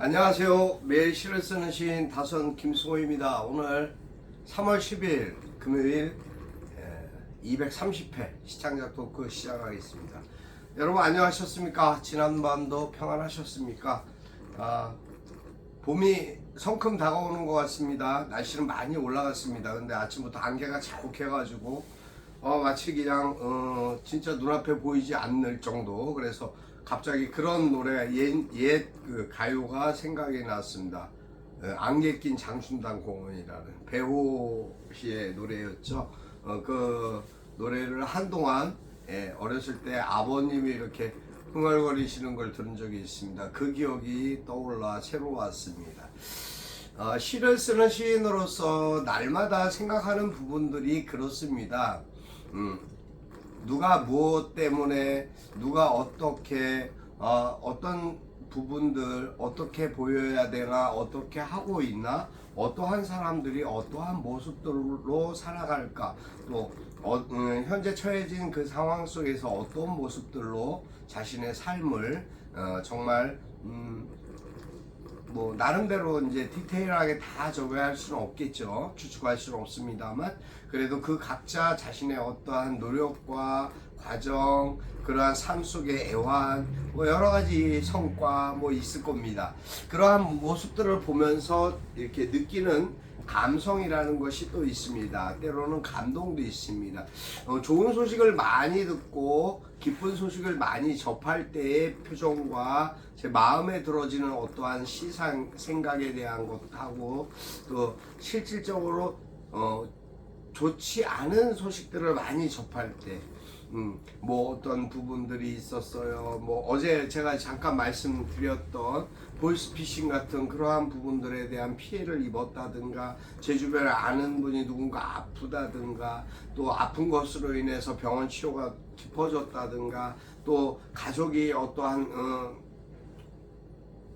안녕하세요. 매일 시를 쓰는 시인 다선 김승호입니다. 오늘 3월 10일 금요일 230회 시창작 토크 시작하겠습니다. 여러분 안녕하셨습니까? 지난밤도 평안하셨습니까? 봄이 성큼 다가오는 것 같습니다. 날씨는 많이 올라갔습니다. 근데 아침부터 안개가 자욱해가지고 마치 그냥 진짜 눈앞에 보이지 않을 정도. 그래서 갑자기 그런 노래 옛 그 가요가 생각이 났습니다. 안개 낀 장순당 공원이라는 배호 씨의 노래였죠. 그 노래를 한동안 어렸을 때 아버님이 이렇게 흥얼거리시는 걸 들은 적이 있습니다. 그 기억이 떠올라 새로 왔습니다. 시를 쓰는 시인으로서 날마다 생각하는 부분들이 그렇습니다. 누가 무엇 때문에 누가 어떻게 어떤 부분들 어떻게 보여야 되나 어떻게 하고 있나 어떠한 사람들이 어떠한 모습들로 살아갈까 또 현재 처해진 그 상황 속에서 어떤 모습들로 자신의 삶을 정말 뭐 나름대로 이제 디테일하게 다 적어야 할 수는 없겠죠. 추측할 수는 없습니다만 그래도 그 각자 자신의 어떠한 노력과 과정, 그러한 삶 속의 애환, 뭐 여러 가지 성과 뭐 있을 겁니다. 그러한 모습들을 보면서 이렇게 느끼는 감성이라는 것이 또 있습니다. 때로는 감동도 있습니다. 좋은 소식을 많이 듣고 기쁜 소식을 많이 접할 때의 표정과 제 마음에 들어지는 어떠한 생각에 대한 것하고 또 실질적으로 좋지 않은 소식들을 많이 접할 때 뭐 어떤 부분들이 있었어요. 뭐 어제 제가 잠깐 말씀드렸던 보이스피싱 같은 그러한 부분들에 대한 피해를 입었다든가 제 주변에 아는 분이 누군가 아프다든가 또 아픈 것으로 인해서 병원 치료가 깊어졌다든가 또 가족이 어떠한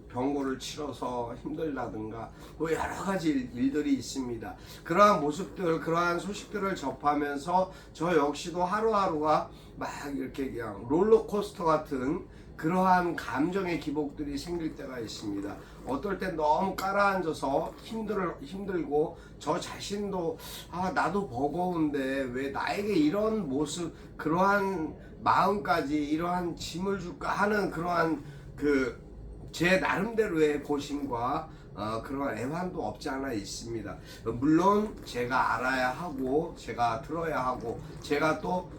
병고를 치러서 힘들다든가 뭐 여러 가지 일들이 있습니다. 그러한 모습들, 그러한 소식들을 접하면서 저 역시도 하루하루가 막 이렇게 그냥 롤러코스터 같은 그러한 감정의 기복들이 생길 때가 있습니다. 어떨 땐 너무 깔아앉아서 힘들고 저 자신도 나도 버거운데 왜 나에게 이런 모습, 그러한 마음까지 이러한 짐을 줄까 하는 그러한 제 나름대로의 고심과 그런 애환도 없지 않아 있습니다. 물론 제가 알아야 하고 제가 들어야 하고 제가 또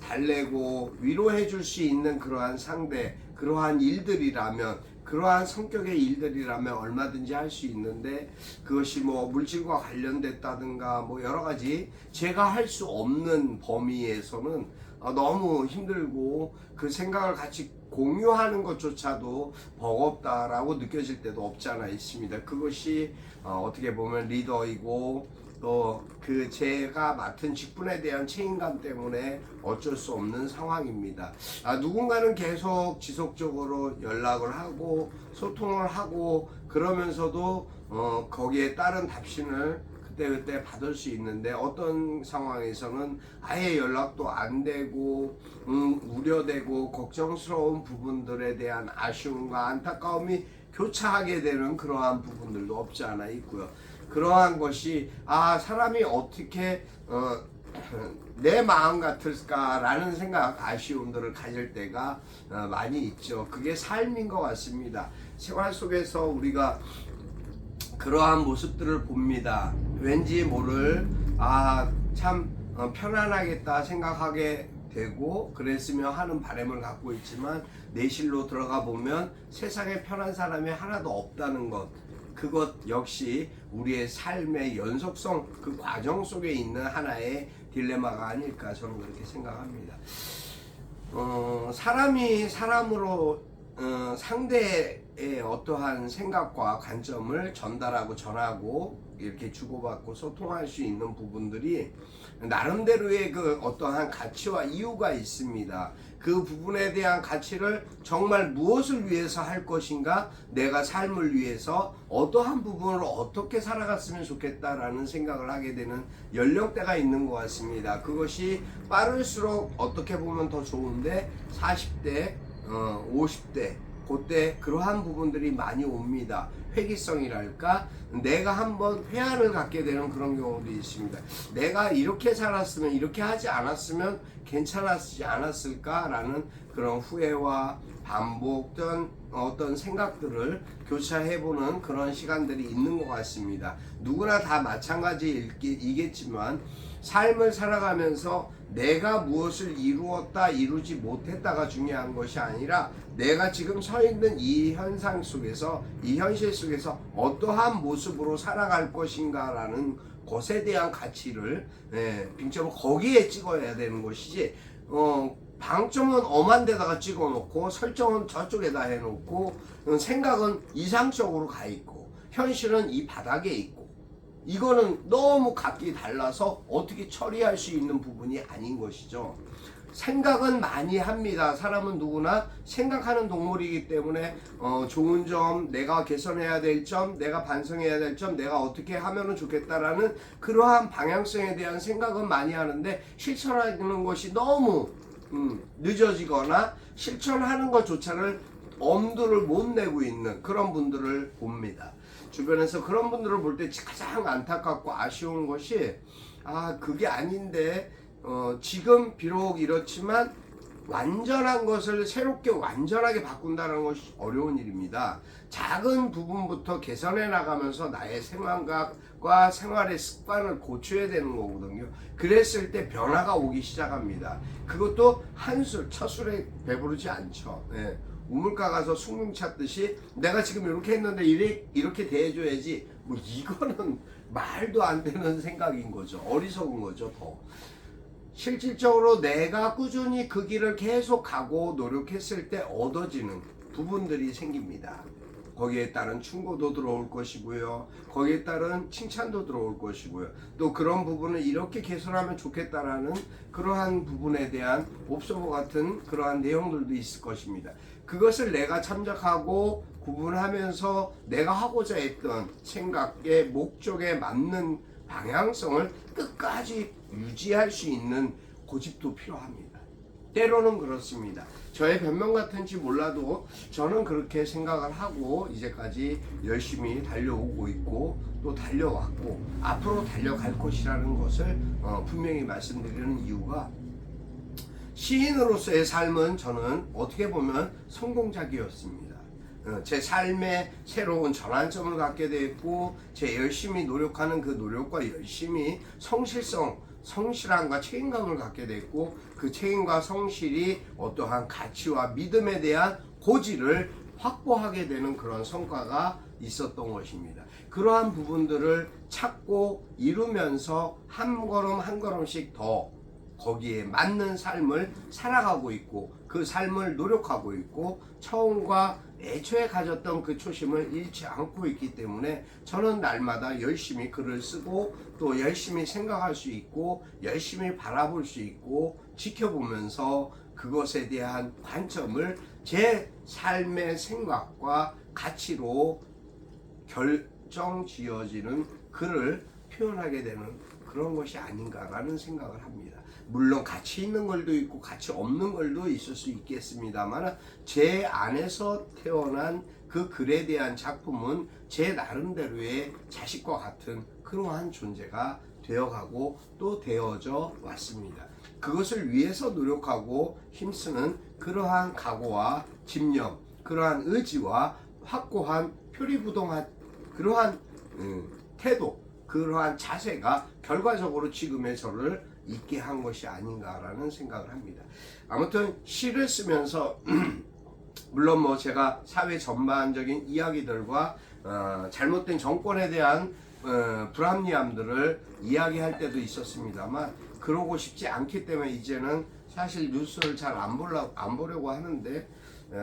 달래고 위로해 줄 수 있는 그러한 상대 그러한 일들이라면 그러한 성격의 일들이라면 얼마든지 할 수 있는데 그것이 뭐 물질과 관련됐다든가 뭐 여러 가지 제가 할 수 없는 범위에서는 너무 힘들고 그 생각을 같이 공유하는 것조차도 버겁다라고 느껴질 때도 없지 않아 있습니다. 그것이 어떻게 보면 리더이고 또 그 제가 맡은 직분에 대한 책임감 때문에 어쩔 수 없는 상황입니다. 누군가는 계속 지속적으로 연락을 하고 소통을 하고 그러면서도 거기에 따른 답신을 그때 받을 수 있는데 어떤 상황에서는 아예 연락도 안 되고 우려되고 걱정스러운 부분들에 대한 아쉬움과 안타까움이 교차하게 되는 그러한 부분들도 없지 않아 있고요. 그러한 것이 사람이 어떻게 내 마음 같을까라는 생각, 아쉬움들을 가질 때가 많이 있죠. 그게 삶인 것 같습니다. 생활 속에서 우리가 그러한 모습들을 봅니다. 왠지 모를 참 편안하겠다 생각하게 되고 그랬으면 하는 바람을 갖고 있지만 내실로 들어가 보면 세상에 편한 사람이 하나도 없다는 것, 그것 역시 우리의 삶의 연속성, 그 과정 속에 있는 하나의 딜레마가 아닐까 저는 그렇게 생각합니다. 사람이 사람으로 상대의 어떠한 생각과 관점을 전달하고 전하고 이렇게 주고받고 소통할 수 있는 부분들이 나름대로의 그 어떠한 가치와 이유가 있습니다. 그 부분에 대한 가치를 정말 무엇을 위해서 할 것인가, 내가 삶을 위해서 어떠한 부분을 어떻게 살아갔으면 좋겠다라는 생각을 하게 되는 연령대가 있는 것 같습니다. 그것이 빠를수록 어떻게 보면 더 좋은데 40대, 50대 그때 그러한 부분들이 많이 옵니다. 회귀성이랄까, 내가 한번 회한을 갖게 되는 그런 경우도 있습니다. 내가 이렇게 살았으면, 이렇게 하지 않았으면 괜찮았지 않았을까라는 그런 후회와 반복된 어떤 생각들을 교차해보는 그런 시간들이 있는 것 같습니다. 누구나 다 마찬가지이겠지만 삶을 살아가면서 내가 무엇을 이루었다 이루지 못했다가 중요한 것이 아니라 내가 지금 서 있는 이 현상 속에서, 이 현실 속에서 어떠한 모습으로 살아갈 것인가 라는 것에 대한 가치를 빙점을 거기에 찍어야 되는 것이지, 방점은 엄한 데다가 찍어 놓고 설정은 저쪽에다 해 놓고 생각은 이상적으로 가 있고 현실은 이 바닥에 있고, 이거는 너무 각기 달라서 어떻게 처리할 수 있는 부분이 아닌 것이죠. 생각은 많이 합니다. 사람은 누구나 생각하는 동물이기 때문에 좋은 점, 내가 개선해야 될 점, 내가 반성해야 될 점, 내가 어떻게 하면 좋겠다라는 그러한 방향성에 대한 생각은 많이 하는데 실천하는 것이 너무 늦어지거나 실천하는 것조차를 엄두를 못 내고 있는 그런 분들을 봅니다. 주변에서 그런 분들을 볼 때 가장 안타깝고 아쉬운 것이, 그게 아닌데 지금 비록 이렇지만 완전한 것을 새롭게 완전하게 바꾼다는 것이 어려운 일입니다. 작은 부분부터 개선해 나가면서 나의 생각과 생활의 습관을 고쳐야 되는 거거든요. 그랬을 때 변화가 오기 시작합니다. 그것도 한술, 첫술에 배부르지 않죠. 우물가 가서 숭늉 찾듯이 내가 지금 이렇게 했는데 이렇게 대해줘야지, 뭐 이거는 말도 안 되는 생각인 거죠. 어리석은 거죠. 더 실질적으로 내가 꾸준히 그 길을 계속 가고 노력했을 때 얻어지는 부분들이 생깁니다. 거기에 따른 충고도 들어올 것이고요, 거기에 따른 칭찬도 들어올 것이고요, 또 그런 부분을 이렇게 개선하면 좋겠다라는 그러한 부분에 대한 옵서버 같은 그러한 내용들도 있을 것입니다. 그것을 내가 참작하고 구분하면서 내가 하고자 했던 생각의 목적에 맞는 방향성을 끝까지 유지할 수 있는 고집도 필요합니다. 때로는 그렇습니다. 저의 변명 같은지 몰라도 저는 그렇게 생각을 하고 이제까지 열심히 달려오고 있고 또 달려왔고 앞으로 달려갈 것이라는 것을 분명히 말씀드리는 이유가, 시인으로서의 삶은 저는 어떻게 보면 성공작이었습니다. 제 삶에 새로운 전환점을 갖게 됐고, 제 열심히 노력하는 그 노력과 열심히 성실함과 책임감을 갖게 됐고, 그 책임과 성실이 어떠한 가치와 믿음에 대한 고지를 확보하게 되는 그런 성과가 있었던 것입니다. 그러한 부분들을 찾고 이루면서 한 걸음 한 걸음씩 더 거기에 맞는 삶을 살아가고 있고, 그 삶을 노력하고 있고, 처음과 애초에 가졌던 그 초심을 잃지 않고 있기 때문에 저는 날마다 열심히 글을 쓰고 또 열심히 생각할 수 있고 열심히 바라볼 수 있고 지켜보면서 그것에 대한 관점을 제 삶의 생각과 가치로 결정지어지는 글을 표현하게 되는 그런 것이 아닌가라는 생각을 합니다. 물론 가치 있는 걸도 있고 가치 없는 걸도 있을 수 있겠습니다만, 제 안에서 태어난 그 글에 대한 작품은 제 나름대로의 자식과 같은 그러한 존재가 되어가고 또 되어져 왔습니다. 그것을 위해서 노력하고 힘쓰는 그러한 각오와 집념, 그러한 의지와 확고한 표리부동한 그러한 태도, 그러한 자세가 결과적으로 지금의 저를 있게 한 것이 아닌가라는 생각을 합니다. 아무튼 시를 쓰면서 물론 뭐 제가 사회 전반적인 이야기들과 잘못된 정권에 대한 불합리함들을 이야기할 때도 있었습니다만, 그러고 싶지 않기 때문에 이제는 사실 뉴스를 잘 안 보려고 하는데,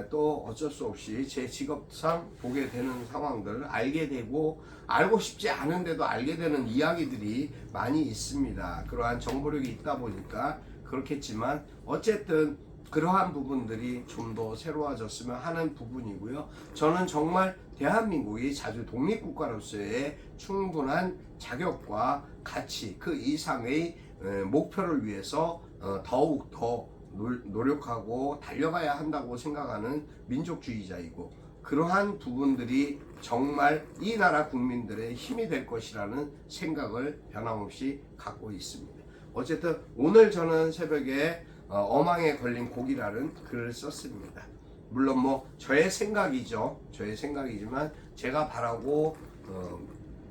또 어쩔 수 없이 제 직업상 보게 되는 상황들을 알게 되고, 알고 싶지 않은데도 알게 되는 이야기들이 많이 있습니다. 그러한 정보력이 있다 보니까 그렇겠지만 어쨌든 그러한 부분들이 좀 더 새로워졌으면 하는 부분이고요. 저는 정말 대한민국이 자주 독립국가로서의 충분한 자격과 가치, 그 이상의 목표를 위해서 더욱 더 노력하고 달려가야 한다고 생각하는 민족주의자이고, 그러한 부분들이 정말 이 나라 국민들의 힘이 될 것이라는 생각을 변함없이 갖고 있습니다. 어쨌든 오늘 저는 새벽에 어망에 걸린 고기라는 글을 썼습니다. 물론 뭐 저의 생각이죠. 저의 생각이지만 제가 바라고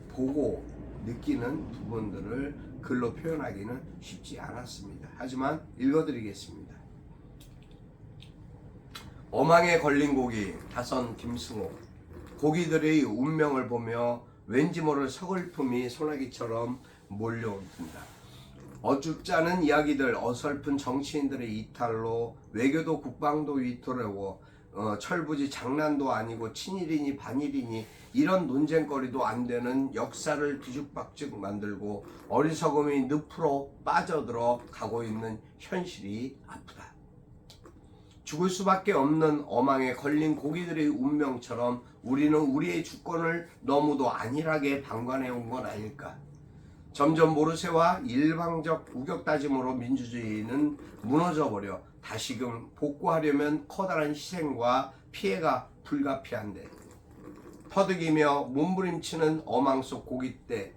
보고 느끼는 부분들을 글로 표현하기는 쉽지 않았습니다. 하지만 읽어드리겠습니다. 어망에 걸린 고기, 다선 김승호. 고기들의 운명을 보며 왠지 모를 서글픔이 소나기처럼 몰려온다. 어줍지 않은 이야기들, 어설픈 정치인들의 이탈로 외교도 국방도 위태로워 철부지 장난도 아니고 친일이니 반일이니 이런 논쟁거리도 안 되는 역사를 뒤죽박죽 만들고 어리석음이 늪으로 빠져들어 가고 있는 현실이 아프다. 죽을 수밖에 없는 어망에 걸린 고기들의 운명처럼 우리는 우리의 주권을 너무도 안일하게 방관해 온 건 아닐까. 점점 모르쇠와 일방적 우격다짐으로 민주주의는 무너져버려 다시금 복구하려면 커다란 희생과 피해가 불가피한데, 터득이며 몸부림치는 어망 속 고깃대,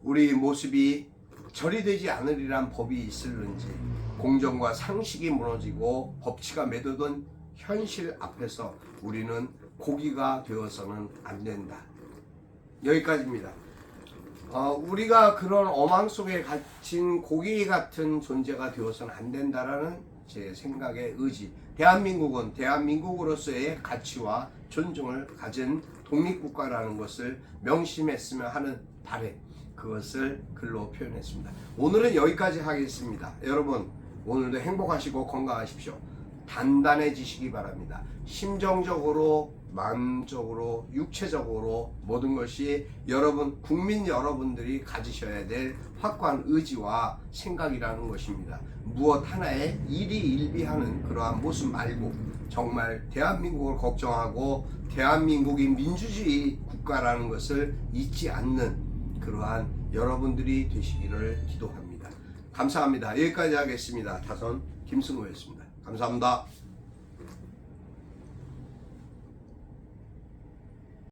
우리 모습이 절이 되지 않으리란 법이 있을는지, 공정과 상식이 무너지고 법치가 매도된 현실 앞에서 우리는 고기가 되어서는 안 된다. 여기까지입니다. 우리가 그런 어망 속에 갇힌 고기 같은 존재가 되어서는 안 된다라는 제 생각의 의지. 대한민국은 대한민국으로서의 가치와 존중을 가진 독립국가라는 것을 명심했으면 하는 바람, 그것을 글로 표현했습니다. 오늘은 여기까지 하겠습니다. 여러분, 오늘도 행복하시고 건강하십시오. 단단해지시기 바랍니다. 심정적으로, 마음적으로, 육체적으로 모든 것이 여러분, 국민 여러분들이 가지셔야 될 확고한 의지와 생각이라는 것입니다. 무엇 하나에 일희일비하는 그러한 모습 말고 정말 대한민국을 걱정하고 대한민국이 민주주의 국가라는 것을 잊지 않는 그러한 여러분들이 되시기를 기도합니다. 감사합니다. 여기까지 하겠습니다. 다선 김승호였습니다. 감사합니다.